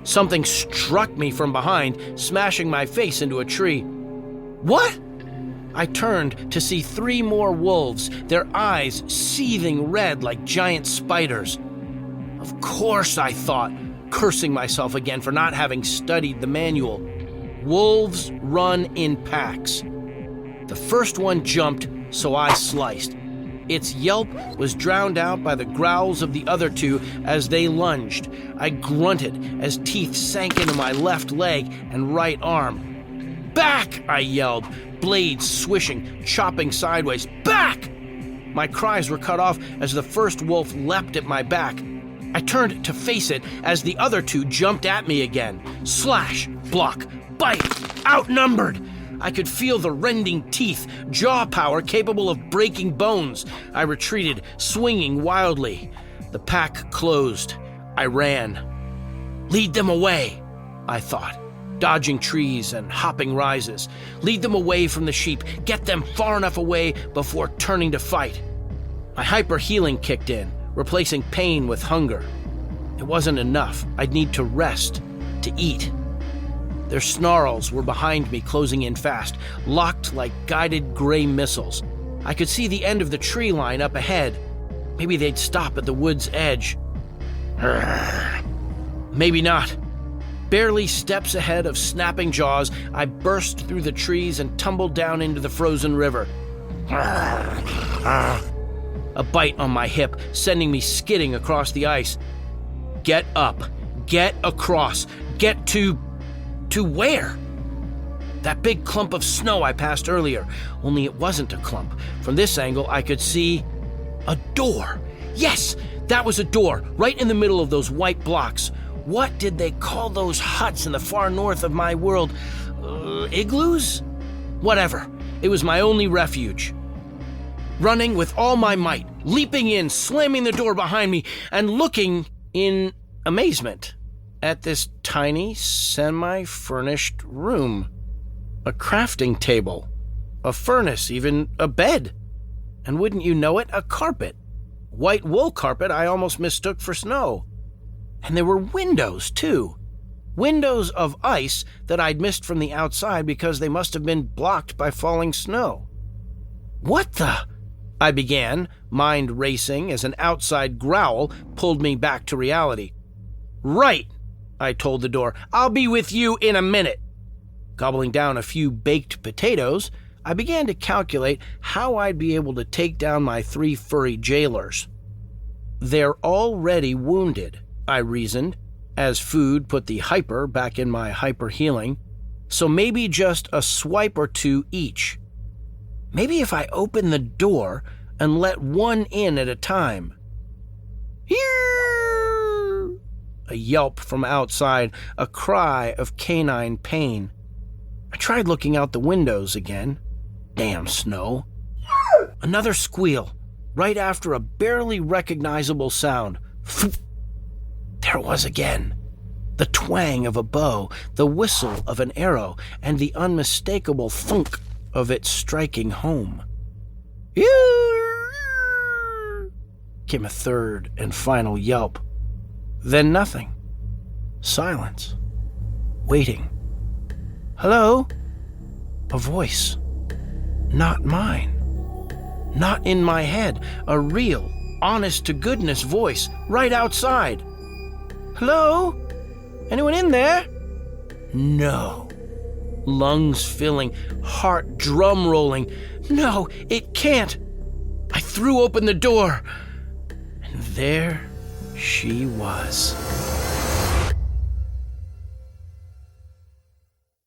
Something struck me from behind, smashing my face into a tree. What? I turned to see 3 more wolves, their eyes seething red like giant spiders. Of course, I thought, cursing myself again for not having studied the manual. Wolves run in packs. The first one jumped, so I sliced. Its yelp was drowned out by the growls of the other 2 as they lunged. I grunted as teeth sank into my left leg and right arm. "Back!" I yelled, blades swishing, chopping sideways. "Back!" My cries were cut off as the first wolf leapt at my back. I turned to face it as the other 2 jumped at me again. Slash, block, bite, outnumbered. I could feel the rending teeth, jaw power capable of breaking bones. I retreated, swinging wildly. The pack closed. I ran. Lead them away, I thought, dodging trees and hopping rises. Lead them away from the sheep. Get them far enough away before turning to fight. My hyper-healing kicked in, replacing pain with hunger. It wasn't enough. I'd need to rest, to eat. Their snarls were behind me, closing in fast, locked like guided gray missiles. I could see the end of the tree line up ahead. Maybe they'd stop at the wood's edge. Maybe not. Barely steps ahead of snapping jaws, I burst through the trees and tumbled down into the frozen river. A bite on my hip, sending me skidding across the ice. Get up. Get across. Get to where? That big clump of snow I passed earlier, only it wasn't a clump. From this angle, I could see a door. Yes, that was a door, right in the middle of those white blocks. What did they call those huts in the far north of my world? Igloos? Whatever. It was my only refuge. Running with all my might, leaping in, slamming the door behind me, and looking in amazement at this tiny, semi-furnished room. A crafting table, a furnace, even a bed. And wouldn't you know it, a carpet. White wool carpet I almost mistook for snow. And there were windows, too. Windows of ice that I'd missed from the outside because they must have been blocked by falling snow. What the? I began, mind racing as an outside growl pulled me back to reality. Right, I told the door. I'll be with you in a minute. Gobbling down a few baked potatoes, I began to calculate how I'd be able to take down my 3 furry jailers. They're already wounded, I reasoned, as food put the hyper back in my hyper healing, so maybe just a swipe or 2 each. Maybe if I open the door and let one in at a time. Here! A yelp from outside, a cry of canine pain. I tried looking out the windows again. Damn snow. Another squeal, right after a barely recognizable sound. There it was again. The twang of a bow, the whistle of an arrow, and the unmistakable thunk of it striking home. Came a third and final yelp. Then nothing. Silence. Waiting. Hello? A voice. Not mine. Not in my head. A real, honest-to-goodness voice right outside. Hello? Anyone in there? No. Lungs filling, heart drum rolling. No, it can't. I threw open the door, and there she was.